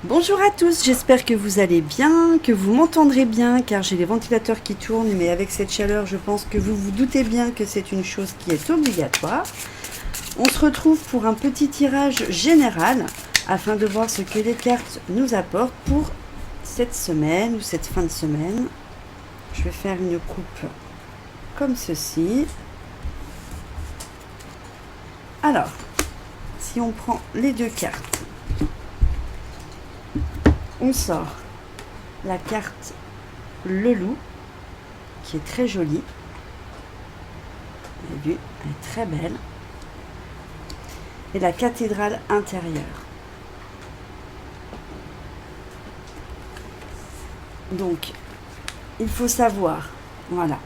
Bonjour à tous, j'espère que vous allez bien, que vous m'entendrez bien, car j'ai les ventilateurs qui tournent, mais avec cette chaleur, je pense que vous vous doutez bien que c'est une chose qui est obligatoire. On se retrouve pour un petit tirage général, afin de voir ce que les cartes nous apportent pour cette semaine ou cette fin de semaine. Je vais faire une coupe comme ceci. Alors, si on prend les deux cartes, on sort la carte Le Loup, qui est très jolie. Vous avez vu, elle est très belle. Et la cathédrale intérieure. Donc, il faut savoir, voilà,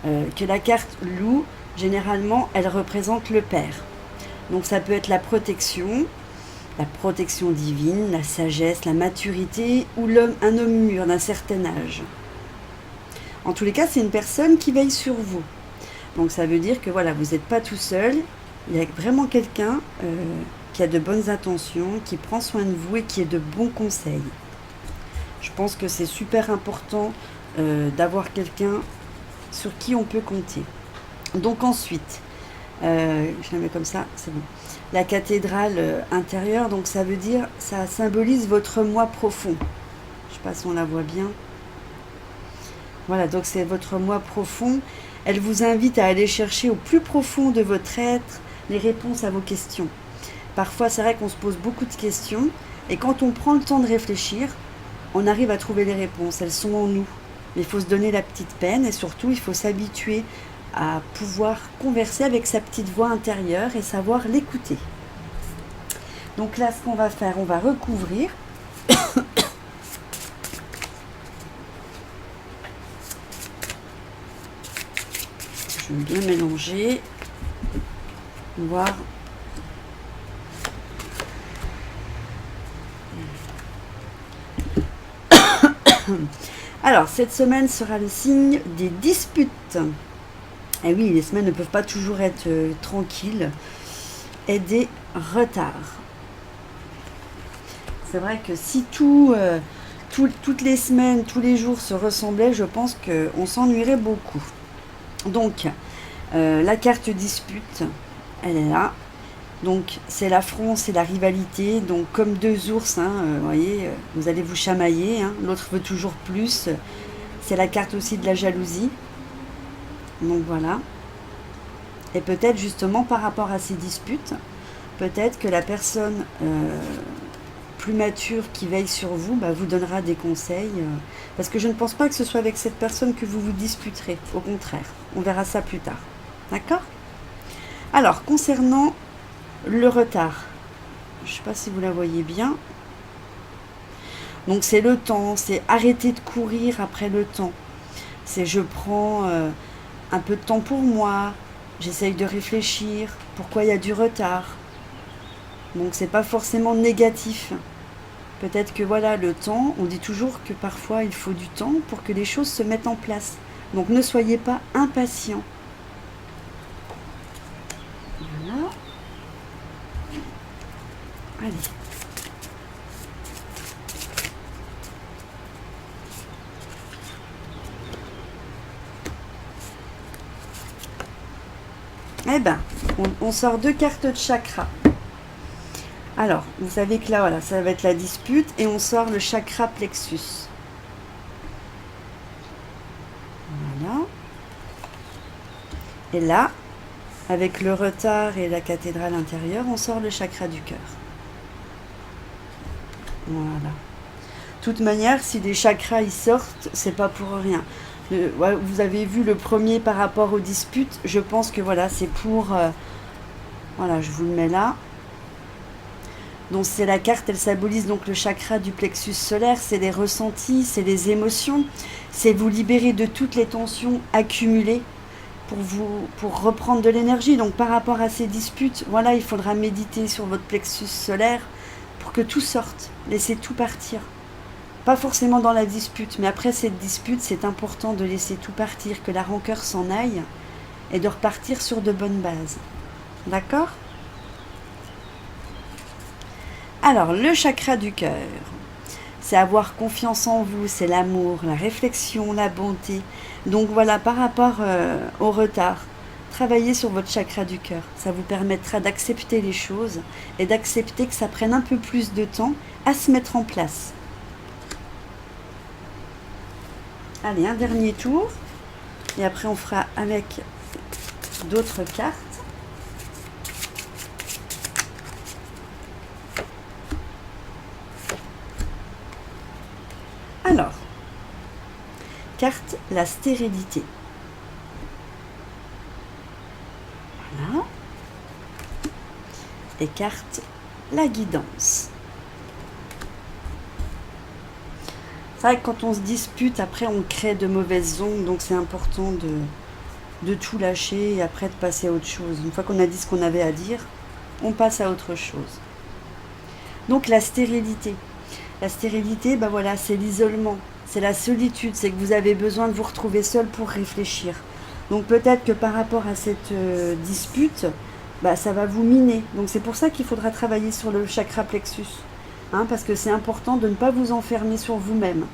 que la carte Loup, généralement, elle représente le Père. Donc ça peut être la protection divine, la sagesse, la maturité, ou un homme mûr d'un certain âge. En tous les cas, c'est une personne qui veille sur vous. Donc ça veut dire que voilà, vous n'êtes pas tout seul, il y a vraiment quelqu'un qui a de bonnes intentions, qui prend soin de vous et qui est de bons conseils. Je pense que c'est super important d'avoir quelqu'un sur qui on peut compter. Donc ensuite, je la mets comme ça, c'est bon. La cathédrale intérieure, donc ça veut dire, ça symbolise votre moi profond. Je sais pas si on la voit bien. Voilà, donc c'est votre moi profond. Elle vous invite à aller chercher au plus profond de votre être les réponses à vos questions. Parfois, c'est vrai qu'on se pose beaucoup de questions, et quand on prend le temps de réfléchir, on arrive à trouver les réponses. Elles sont en nous. Mais il faut se donner la petite peine, et surtout, il faut s'habituer à pouvoir converser avec sa petite voix intérieure et savoir l'écouter. Donc là, ce qu'on va faire, on va recouvrir. Je vais bien mélanger. Voir. Alors, cette semaine sera le signe des disputes. Et oui, les semaines ne peuvent pas toujours être tranquilles. Et des retards. C'est vrai que si toutes les semaines, tous les jours se ressemblaient, je pense qu'on s'ennuierait beaucoup. Donc, la carte dispute, elle est là. Donc, c'est l'affront, c'est la rivalité. Donc, comme deux ours, vous voyez, vous allez vous chamailler. L'autre veut toujours plus. C'est la carte aussi de la jalousie. Donc, voilà. Et peut-être justement par rapport à ces disputes, peut-être que la personne plus mature qui veille sur vous vous donnera des conseils. Parce que je ne pense pas que ce soit avec cette personne que vous vous disputerez. Au contraire, on verra ça plus tard. D'accord ? Alors, concernant le retard, je ne sais pas si vous la voyez bien. Donc c'est le temps, c'est arrêter de courir après le temps. C'est je prends un peu de temps pour moi, j'essaye de réfléchir, pourquoi il y a du retard. Donc c'est pas forcément négatif. Peut-être que voilà, le temps, on dit toujours que parfois il faut du temps pour que les choses se mettent en place. Donc ne soyez pas impatient. Voilà. Allez. Eh ben, on sort deux cartes de chakra. Alors, vous savez que là, voilà, ça va être la dispute, et on sort le chakra plexus. Voilà. Et là, avec le retard et la cathédrale intérieure, on sort le chakra du cœur. Voilà. De toute manière, si les chakras y sortent, c'est pas pour rien. Vous avez vu le premier par rapport aux disputes. Je pense que voilà, c'est pour... voilà, je vous le mets là. Donc c'est la carte, elle symbolise donc le chakra du plexus solaire. C'est les ressentis, c'est les émotions. C'est vous libérer de toutes les tensions accumulées pour reprendre de l'énergie. Donc par rapport à ces disputes, voilà, il faudra méditer sur votre plexus solaire pour que tout sorte. Laissez tout partir. Pas forcément dans la dispute, mais après cette dispute, c'est important de laisser tout partir, que la rancœur s'en aille et de repartir sur de bonnes bases. D'accord ? Alors, le chakra du cœur. c'est avoir confiance en vous, c'est l'amour, la réflexion, la bonté. Donc voilà, par rapport au retard, travaillez sur votre chakra du cœur. Ça vous permettra d'accepter les choses et d'accepter que ça prenne un peu plus de temps à se mettre en place. Allez, un dernier tour. Et après, on fera avec d'autres cartes. Alors, carte la stérilité. Voilà. Et carte la guidance. C'est vrai que quand on se dispute, après on crée de mauvaises ondes, donc c'est important de tout lâcher et après de passer à autre chose. Une fois qu'on a dit ce qu'on avait à dire, on passe à autre chose. Donc la stérilité. La stérilité, ben voilà, c'est l'isolement, c'est la solitude, c'est que vous avez besoin de vous retrouver seul pour réfléchir. Donc peut-être que par rapport à cette dispute, ça va vous miner. Donc c'est pour ça qu'il faudra travailler sur le chakra plexus. Parce que c'est important de ne pas vous enfermer sur vous-même.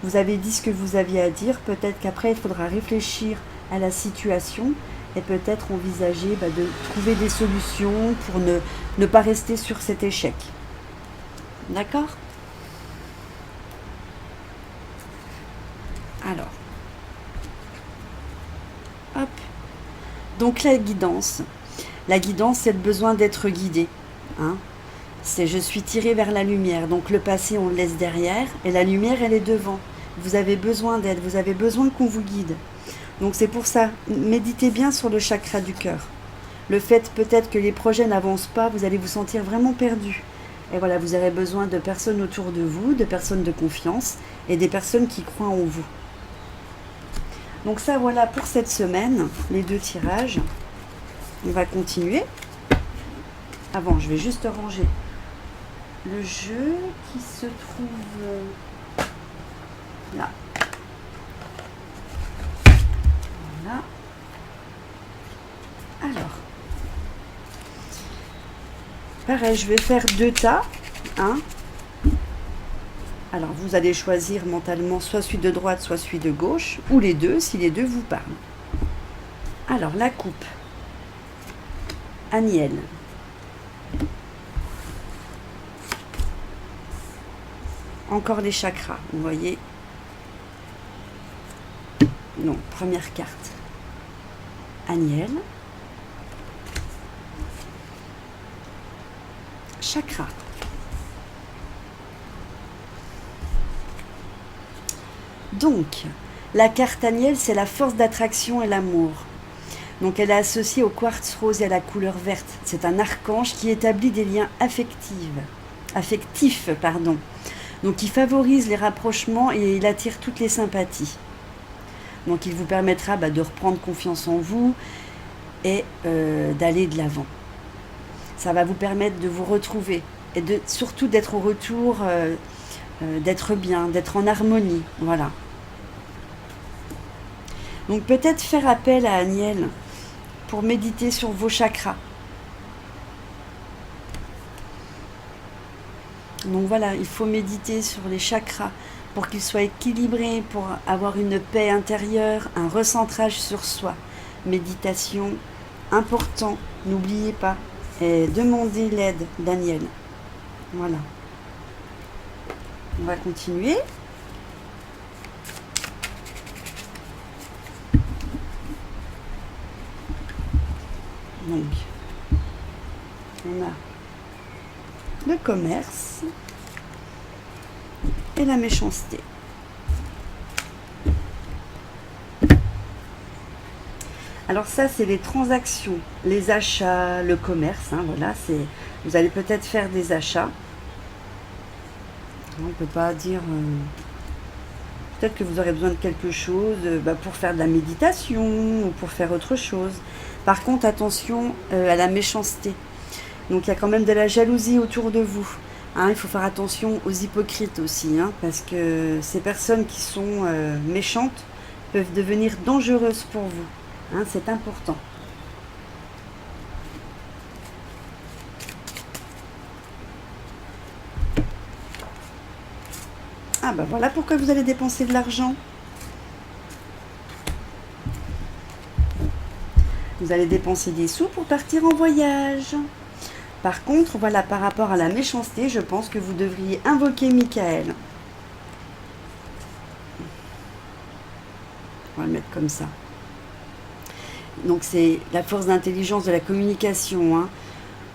Vous avez dit ce que vous aviez à dire, peut-être qu'après il faudra réfléchir à la situation et peut-être envisager de trouver des solutions pour ne pas rester sur cet échec. D'accord ? Alors, hop. Donc la guidance. La guidance, c'est le besoin d'être guidé. C'est je suis tiré vers la lumière. Donc le passé, on le laisse derrière et la lumière, elle est devant. Vous avez besoin d'aide, vous avez besoin qu'on vous guide. Donc c'est pour ça, méditez bien sur le chakra du cœur. Le fait peut-être que les projets n'avancent pas, vous allez vous sentir vraiment perdu. Et voilà, vous aurez besoin de personnes autour de vous, de personnes de confiance et des personnes qui croient en vous. Donc ça, voilà pour cette semaine, les 2 tirages. On va continuer. Avant, je vais juste ranger le jeu qui se trouve là. Voilà. Alors, pareil, je vais faire 2 tas. Alors, vous allez choisir mentalement soit celui de droite, soit celui de gauche, ou les deux, si les deux vous parlent. Alors, la coupe. Aniel. Encore les chakras, vous voyez. Non, première carte. Aniel. Chakra. Donc, la carte Aniel, c'est la force d'attraction et l'amour. Donc, elle est associée au quartz rose et à la couleur verte. C'est un archange qui établit des liens affectifs. Donc, il favorise les rapprochements et il attire toutes les sympathies. Donc, il vous permettra de reprendre confiance en vous et d'aller de l'avant. Ça va vous permettre de vous retrouver et surtout d'être au retour, d'être bien, d'être en harmonie. Voilà. Donc, peut-être faire appel à Aniel pour méditer sur vos chakras. Donc voilà, il faut méditer sur les chakras pour qu'ils soient équilibrés, pour avoir une paix intérieure, un recentrage sur soi. Méditation, important, n'oubliez pas, et demandez l'aide d'Aniel. Voilà. On va continuer. Donc, on a le commerce et la méchanceté. Alors ça, c'est les transactions, les achats, le commerce. Voilà, vous allez peut-être faire des achats. On ne peut pas dire... peut-être que vous aurez besoin de quelque chose pour faire de la méditation ou pour faire autre chose. Par contre, attention à la méchanceté. Donc il y a quand même de la jalousie autour de vous. Il faut faire attention aux hypocrites aussi, parce que ces personnes qui sont méchantes peuvent devenir dangereuses pour vous. C'est important. Ah ben voilà pourquoi vous allez dépenser de l'argent. Vous allez dépenser des sous pour partir en voyage. Par contre, voilà, par rapport à la méchanceté, je pense que vous devriez invoquer Michael. On va le mettre comme ça. Donc c'est la force d'intelligence de la communication, hein.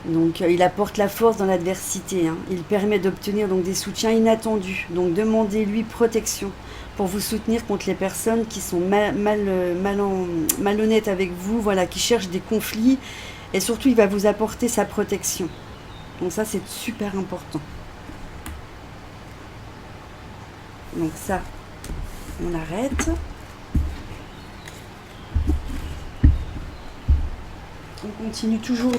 Donc il apporte la force dans l'adversité, hein. Il permet d'obtenir donc des soutiens inattendus. Donc demandez-lui protection pour vous soutenir contre les personnes qui sont malhonnêtes avec vous, voilà, qui cherchent des conflits. Et surtout, il va vous apporter sa protection. Donc ça, c'est super important. Donc ça, on arrête. On continue toujours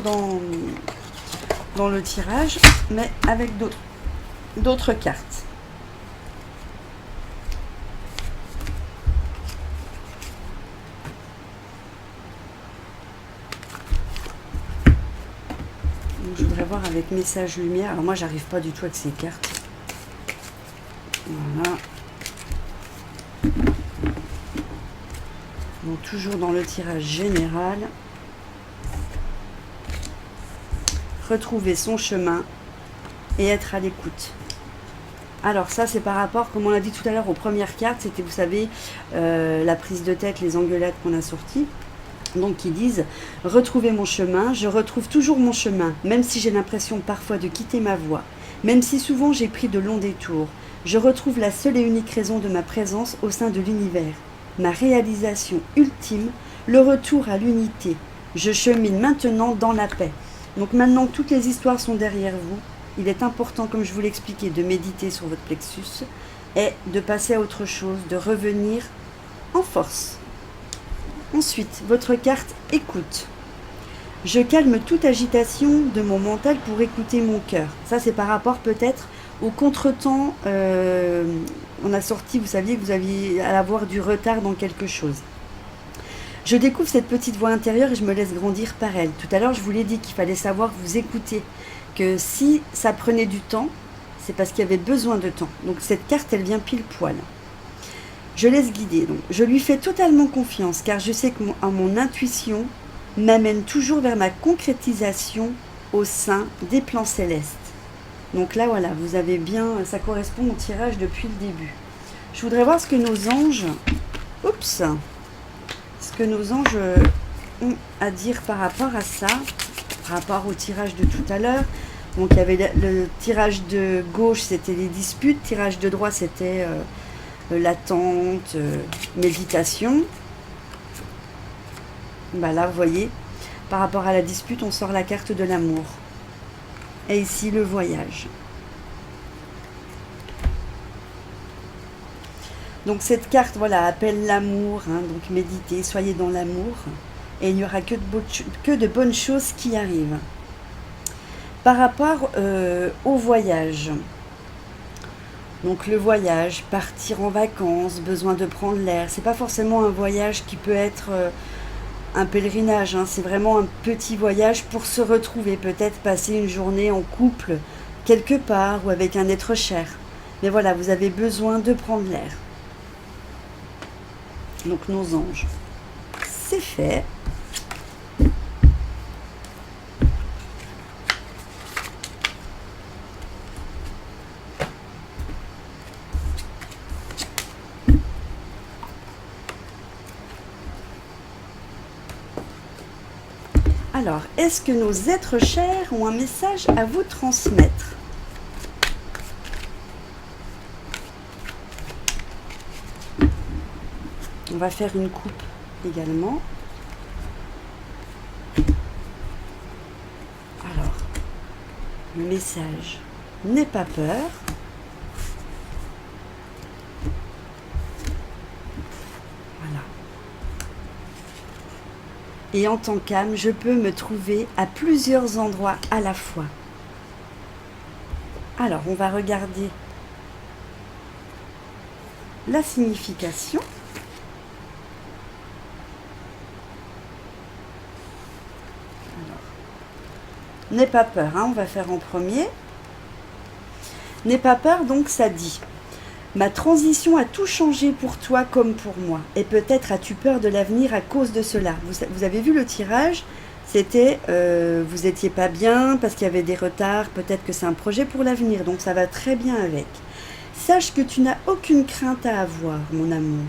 dans le tirage, mais avec d'autres cartes. Donc, je voudrais voir avec message lumière. Alors moi, j'arrive pas du tout avec ces cartes. Voilà. Donc toujours dans le tirage général. Retrouver son chemin et être à l'écoute. Alors ça, c'est par rapport, comme on l'a dit tout à l'heure, aux premières cartes. C'était, vous savez, la prise de tête, les engueulades qu'on a sorties. Donc qui disent « Retrouver mon chemin, je retrouve toujours mon chemin, même si j'ai l'impression parfois de quitter ma voie, même si souvent j'ai pris de longs détours. Je retrouve la seule et unique raison de ma présence au sein de l'univers, ma réalisation ultime, le retour à l'unité. Je chemine maintenant dans la paix. » Donc maintenant que toutes les histoires sont derrière vous, il est important, comme je vous l'expliquais, de méditer sur votre plexus et de passer à autre chose, de revenir en force. Ensuite, votre carte écoute. Je calme toute agitation de mon mental pour écouter mon cœur. Ça, c'est par rapport peut-être au contretemps. On a sorti, vous saviez que vous aviez à avoir du retard dans quelque chose. Je découvre cette petite voix intérieure et je me laisse grandir par elle. Tout à l'heure, je vous l'ai dit qu'il fallait savoir vous écouter. Que si ça prenait du temps, c'est parce qu'il y avait besoin de temps. Donc cette carte, elle vient pile poil. Je laisse guider. Donc, je lui fais totalement confiance car je sais que mon intuition m'amène toujours vers ma concrétisation au sein des plans célestes. Donc là, voilà, vous avez bien, ça correspond au tirage depuis le début. Je voudrais voir ce que nos anges... Oups! Ce que nos anges ont à dire par rapport à ça, par rapport au tirage de tout à l'heure. Donc il y avait le tirage de gauche, c'était les disputes, tirage de droite, c'était l'attente, méditation. Bah là, vous voyez, par rapport à la dispute, on sort la carte de l'amour. Et ici, le voyage. Donc cette carte, voilà, appelle l'amour, hein, donc méditez, soyez dans l'amour, et il n'y aura que de bonnes choses qui arrivent. Par rapport au voyage, donc le voyage, partir en vacances, besoin de prendre l'air, c'est pas forcément un voyage qui peut être un pèlerinage, hein, c'est vraiment un petit voyage pour se retrouver, peut-être passer une journée en couple, quelque part, ou avec un être cher. Mais voilà, vous avez besoin de prendre l'air. Donc nos anges, c'est fait. Alors, est-ce que nos êtres chers ont un message à vous transmettre ? On va faire une coupe également. Alors, le message, n'aie pas peur. Voilà. Et en tant qu'âme, je peux me trouver à plusieurs endroits à la fois. Alors, on va regarder la signification. N'aie pas peur, hein, on va faire en premier. N'aie pas peur, donc ça dit Ma transition a tout changé pour toi comme pour moi. Et peut-être as-tu peur de l'avenir à cause de cela. Vous avez vu le tirage? C'était vous étiez pas bien parce qu'il y avait des retards. Peut-être que c'est un projet pour l'avenir. Donc ça va très bien avec. Sache que tu n'as aucune crainte à avoir, mon amour.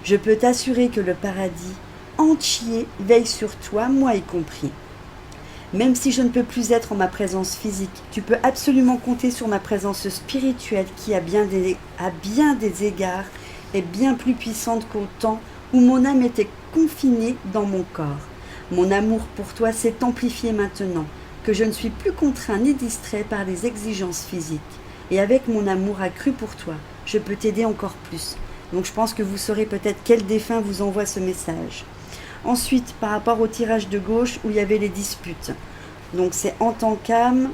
Je peux t'assurer que le paradis entier veille sur toi, moi y compris. Même si je ne peux plus être en ma présence physique, tu peux absolument compter sur ma présence spirituelle qui, à bien des égards, est bien plus puissante qu'au temps où mon âme était confinée dans mon corps. Mon amour pour toi s'est amplifié maintenant, que je ne suis plus contraint ni distrait par les exigences physiques. Et avec mon amour accru pour toi, je peux t'aider encore plus. Donc je pense que vous saurez peut-être quel défunt vous envoie ce message. Ensuite, par rapport au tirage de gauche où il y avait les disputes. Donc c'est en tant qu'âme.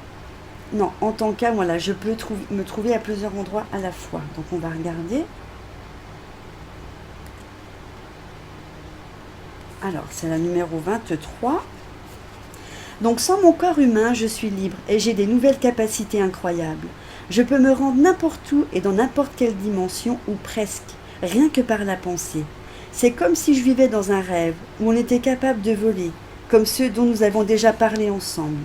Non, en tant qu'âme, voilà, je peux me trouver à plusieurs endroits à la fois. Donc on va regarder. Alors, c'est la numéro 23. Donc sans mon corps humain, je suis libre et j'ai des nouvelles capacités incroyables. Je peux me rendre n'importe où et dans n'importe quelle dimension ou presque, rien que par la pensée. C'est comme si je vivais dans un rêve où on était capable de voler, comme ceux dont nous avons déjà parlé ensemble.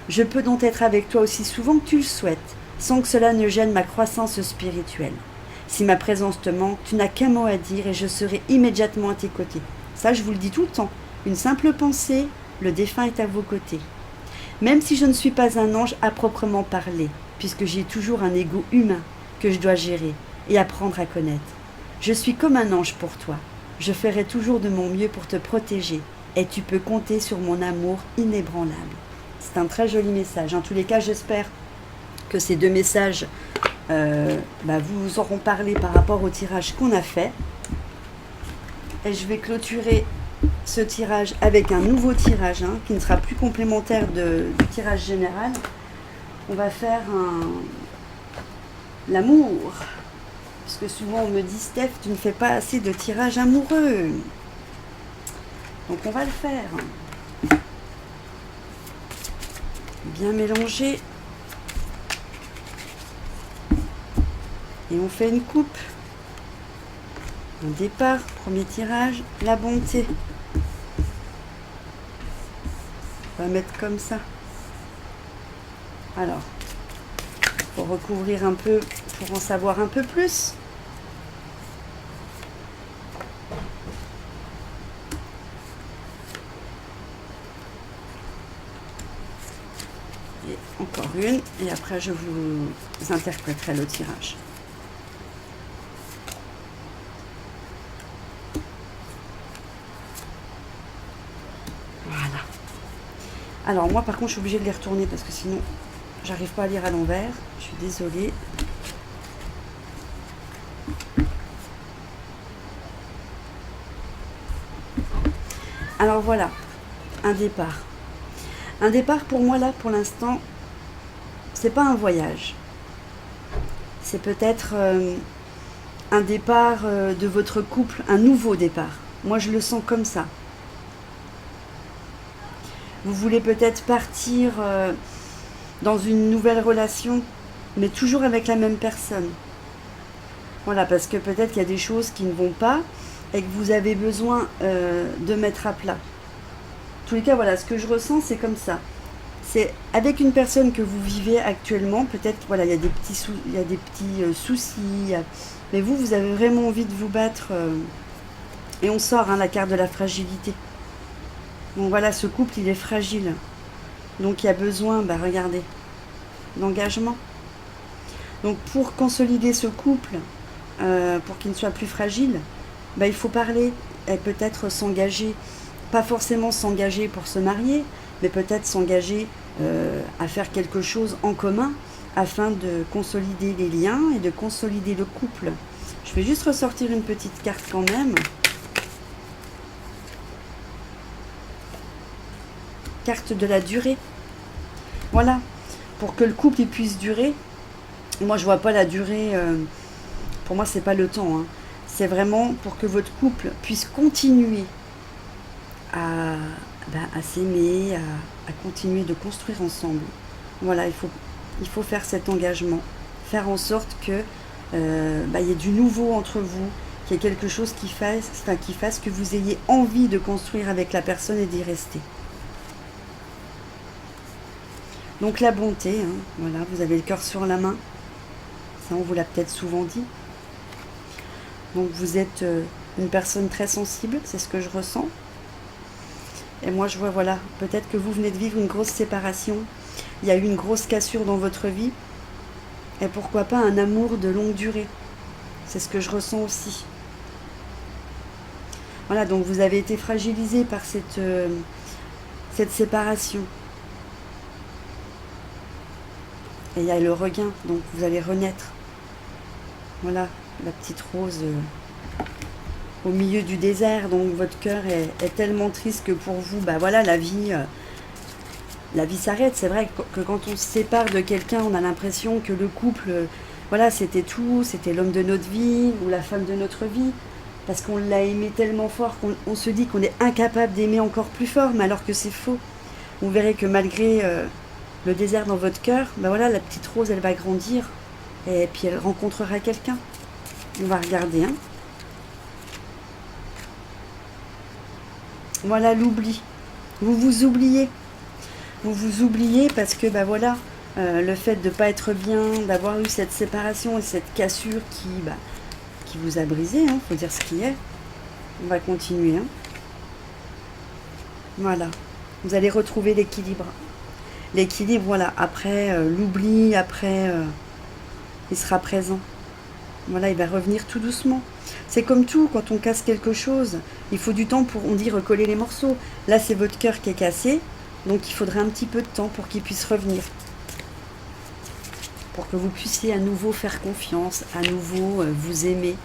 Je peux donc être avec toi aussi souvent que tu le souhaites, sans que cela ne gêne ma croissance spirituelle. Si ma présence te manque, tu n'as qu'un mot à dire et je serai immédiatement à tes côtés. Ça, je vous le dis tout le temps. Une simple pensée, le défunt est à vos côtés. Même si je ne suis pas un ange à proprement parler, puisque j'ai toujours un ego humain que je dois gérer et apprendre à connaître. Je suis comme un ange pour toi. Je ferai toujours de mon mieux pour te protéger et tu peux compter sur mon amour inébranlable. C'est un très joli message. En tous les cas, j'espère que ces deux messages vous auront parlé par rapport au tirage qu'on a fait. Et je vais clôturer ce tirage avec un nouveau tirage qui ne sera plus complémentaire du tirage général. On va faire l'amour. Parce que souvent on me dit, Steph, tu ne fais pas assez de tirages amoureux. Donc on va le faire. Bien mélanger. Et on fait une coupe. Un départ, premier tirage, la bonté. On va mettre comme ça. Alors, pour recouvrir un peu, pour en savoir un peu plus. Et encore une, et après je vous interpréterai le tirage. Voilà. Alors moi par contre je suis obligée de les retourner parce que sinon j'arrive pas à lire à l'envers. Je suis désolée. Alors voilà, un départ. Un départ pour moi là, pour l'instant, c'est pas un voyage. C'est peut-être un départ de votre couple, un nouveau départ. Moi je le sens comme ça. Vous voulez peut-être partir dans une nouvelle relation, mais toujours avec la même personne. Voilà, parce que peut-être qu'il y a des choses qui ne vont pas et que vous avez besoin de mettre à plat. En tous les cas, voilà, ce que je ressens, c'est comme ça. C'est avec une personne que vous vivez actuellement, peut-être voilà, il y a des petits, soucis, mais vous avez vraiment envie de vous battre. Et on sort la carte de la fragilité. Donc voilà, ce couple, il est fragile. Donc il y a besoin, regardez, d'engagement. Donc pour consolider ce couple, pour qu'il ne soit plus fragile, il faut parler et peut-être s'engager. Pas forcément s'engager pour se marier, mais peut-être s'engager à faire quelque chose en commun afin de consolider les liens et de consolider le couple. Je vais juste ressortir une petite carte quand même. Carte de la durée. Voilà, pour que le couple il puisse durer. Moi je vois pas la durée, pour moi c'est pas le temps. C'est vraiment pour que votre couple puisse continuer à s'aimer, à continuer de construire ensemble. Voilà, il faut faire cet engagement, faire en sorte que il y ait du nouveau entre vous, qu'il y ait quelque chose qui fasse que vous ayez envie de construire avec la personne et d'y rester. Donc la bonté, hein, voilà, vous avez le cœur sur la main. Ça, on vous l'a peut-être souvent dit. Donc vous êtes une personne très sensible, c'est ce que je ressens. Et moi je vois, voilà, peut-être que vous venez de vivre une grosse séparation. Il y a eu une grosse cassure dans votre vie. Et pourquoi pas un amour de longue durée. C'est ce que je ressens aussi. Voilà, donc vous avez été fragilisé par cette séparation. Et il y a le regain, donc vous allez renaître. Voilà, la petite rose au milieu du désert. Donc votre cœur est tellement triste que pour vous, voilà, la vie s'arrête. C'est vrai que quand on se sépare de quelqu'un, on a l'impression que le couple, voilà, c'était tout, c'était l'homme de notre vie ou la femme de notre vie. Parce qu'on l'a aimé tellement fort qu'on se dit qu'on est incapable d'aimer encore plus fort, mais alors que c'est faux. Vous verrez que malgré le désert dans votre cœur, voilà, la petite rose, elle va grandir et puis elle rencontrera quelqu'un. On va regarder. Hein. Voilà l'oubli. Vous vous oubliez. Vous vous oubliez parce que voilà, le fait de ne pas être bien, d'avoir eu cette séparation et cette cassure qui vous a brisé, hein, faut dire ce qui est. On va continuer. Hein. Voilà. Vous allez retrouver l'équilibre. L'équilibre, voilà, après l'oubli, après il sera présent. Voilà, il va revenir tout doucement. C'est comme tout, quand on casse quelque chose, il faut du temps pour, on dit, recoller les morceaux. Là, c'est votre cœur qui est cassé, donc il faudra un petit peu de temps pour qu'il puisse revenir. Pour que vous puissiez à nouveau faire confiance, à nouveau vous aimer.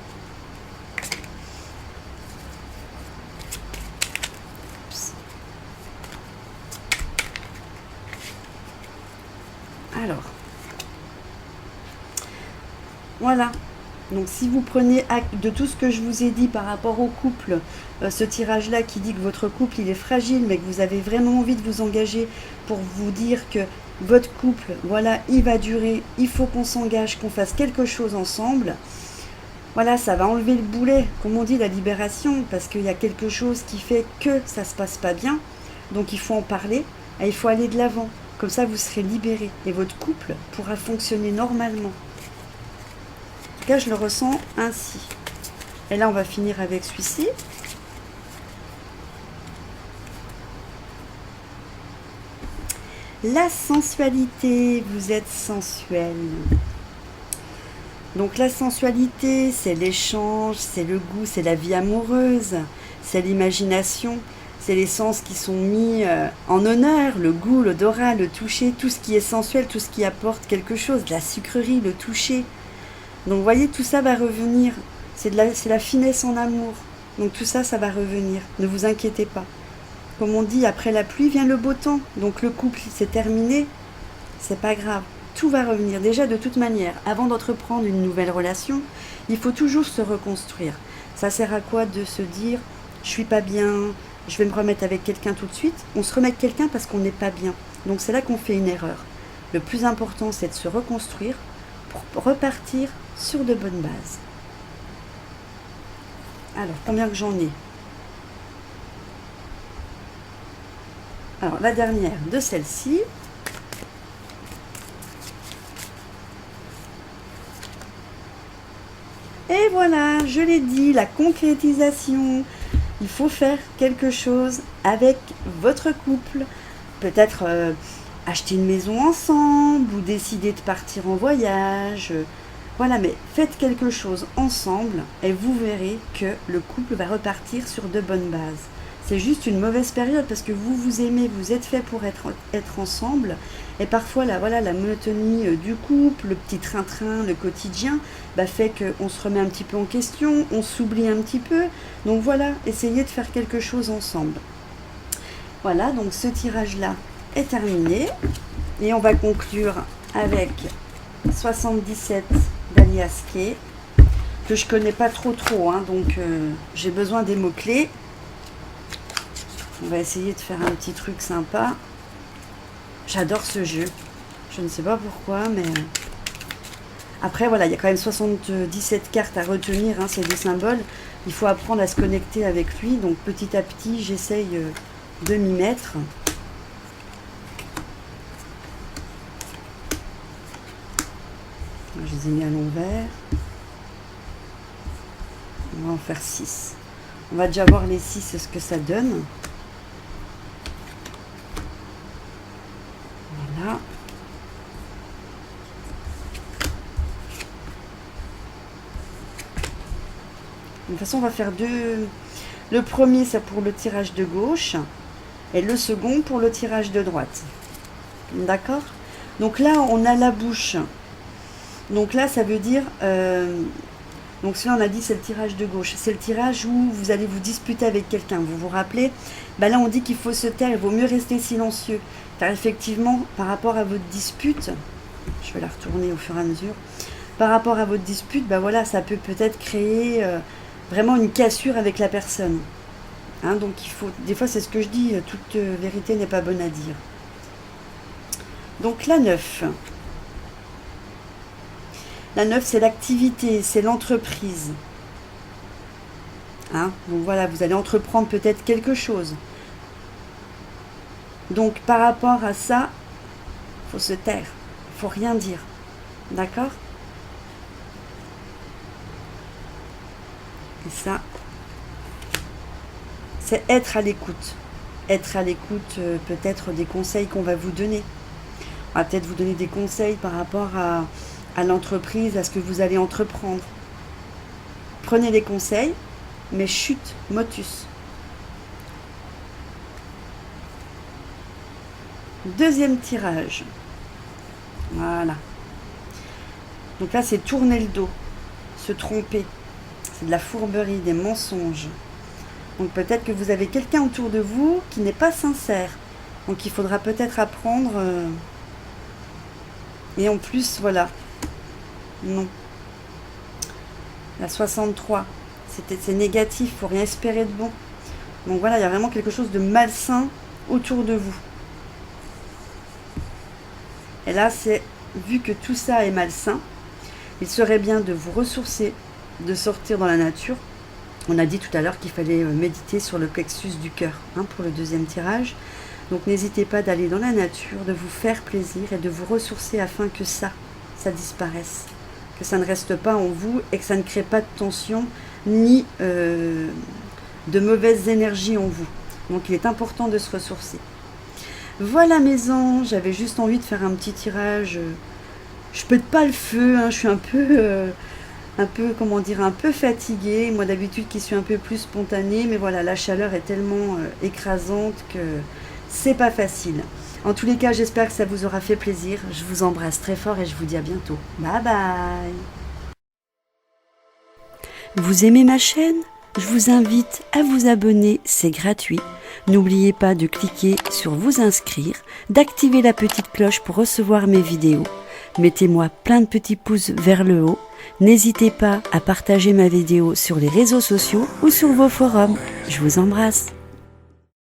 Alors, voilà. Donc si vous prenez acte de tout ce que je vous ai dit par rapport au couple, ce tirage-là qui dit que votre couple il est fragile, mais que vous avez vraiment envie de vous engager pour vous dire que votre couple, voilà, il va durer, il faut qu'on s'engage, qu'on fasse quelque chose ensemble. Voilà, ça va enlever le boulet, comme on dit, la libération, parce qu'il y a quelque chose qui fait que ça se passe pas bien. Donc il faut en parler et il faut aller de l'avant. Comme ça, vous serez libéré et votre couple pourra fonctionner normalement. En tout cas, je le ressens ainsi. Et là, on va finir avec celui-ci. La sensualité, vous êtes sensuel. Donc la sensualité, c'est l'échange, c'est le goût, c'est la vie amoureuse, c'est l'imagination, c'est les sens qui sont mis en honneur, le goût, l'odorat, le toucher, tout ce qui est sensuel, tout ce qui apporte quelque chose, la sucrerie, le toucher. Donc vous voyez, tout ça va revenir, c'est la finesse en amour. Donc tout ça, ça va revenir, ne vous inquiétez pas. Comme on dit, après la pluie vient le beau temps. Donc le couple, c'est terminé, c'est pas grave. Tout va revenir. Déjà, de toute manière, avant d'entreprendre une nouvelle relation, il faut toujours se reconstruire. Ça sert à quoi de se dire, je suis pas bien, je vais me remettre avec quelqu'un tout de suite. On se remet avec quelqu'un parce qu'on n'est pas bien. Donc c'est là qu'on fait une erreur. Le plus important, c'est de se reconstruire pour repartir sur de bonnes bases. Alors, combien que j'en ai ? Alors, la dernière de celle-ci. Et voilà, je l'ai dit, la concrétisation. Il faut faire quelque chose avec votre couple. Peut-être acheter une maison ensemble ou décider de partir en voyage. Voilà, mais faites quelque chose ensemble et vous verrez que le couple va repartir sur de bonnes bases. C'est juste une mauvaise période parce que vous vous aimez, vous êtes fait pour être ensemble. Et parfois, la monotonie du couple, le petit train-train, le quotidien, fait qu'on se remet un petit peu en question, on s'oublie un petit peu. Donc voilà, essayez de faire quelque chose ensemble. Voilà, donc ce tirage-là est terminé. Et on va conclure avec 77 d'Alias Kay, que je connais pas trop, hein, donc j'ai besoin des mots-clés. On va essayer de faire un petit truc sympa. J'adore ce jeu. Je ne sais pas pourquoi, mais... Après, voilà, il y a quand même 77 cartes à retenir, hein, c'est des symboles. Il faut apprendre à se connecter avec lui. Donc petit à petit, j'essaye de m'y mettre. Je les ai mis à l'envers. On va en faire 6. On va déjà voir les 6, ce que ça donne. Voilà. De toute façon, on va faire deux. Le premier, c'est pour le tirage de gauche. Et le second pour le tirage de droite. D'accord? Donc là, on a la bouche. Donc là, ça veut dire... donc celui-là, on a dit, c'est le tirage de gauche. C'est le tirage où vous allez vous disputer avec quelqu'un. Vous vous rappelez? Ben là, on dit qu'il faut se taire. Il vaut mieux rester silencieux. Car effectivement, par rapport à votre dispute... Je vais la retourner au fur et à mesure. Par rapport à votre dispute, ben voilà, ça peut peut-être créer vraiment une cassure avec la personne. Hein, donc il faut... Des fois, c'est ce que je dis. Toute vérité n'est pas bonne à dire. Donc la 9. La 9, c'est l'activité, c'est l'entreprise. Hein? Donc voilà, vous allez entreprendre peut-être quelque chose. Donc par rapport à ça, il faut se taire. Il ne faut rien dire. D'accord? Et ça, c'est être à l'écoute. Être à l'écoute peut-être des conseils qu'on va vous donner. On va peut-être vous donner des conseils par rapport à l'entreprise, à ce que vous allez entreprendre. Prenez les conseils, mais chut, motus. Deuxième tirage. Voilà. Donc là, c'est tourner le dos, se tromper. C'est de la fourberie, des mensonges. Donc peut-être que vous avez quelqu'un autour de vous qui n'est pas sincère. Donc il faudra peut-être apprendre... Et en plus, voilà. Non. La 63. C'est négatif, il ne faut rien espérer de bon. Donc voilà, il y a vraiment quelque chose de malsain autour de vous. Et là, c'est vu que tout ça est malsain, il serait bien de vous ressourcer, de sortir dans la nature. On a dit tout à l'heure qu'il fallait méditer sur le plexus du cœur, hein, pour le deuxième tirage. Donc n'hésitez pas d'aller dans la nature, de vous faire plaisir et de vous ressourcer afin que ça disparaisse. Que ça ne reste pas en vous et que ça ne crée pas de tension ni de mauvaises énergies en vous. Donc il est important de se ressourcer. Voilà mes anges, j'avais juste envie de faire un petit tirage. Je pète pas le feu, hein, je suis un peu, comment dire, un peu fatiguée. Moi d'habitude qui suis un peu plus spontanée, mais voilà, la chaleur est tellement écrasante que c'est pas facile. En tous les cas, j'espère que ça vous aura fait plaisir. Je vous embrasse très fort et je vous dis à bientôt. Bye bye. Vous aimez ma chaîne ? Je vous invite à vous abonner, c'est gratuit. N'oubliez pas de cliquer sur vous inscrire, d'activer la petite cloche pour recevoir mes vidéos. Mettez-moi plein de petits pouces vers le haut. N'hésitez pas à partager ma vidéo sur les réseaux sociaux ou sur vos forums. Je vous embrasse.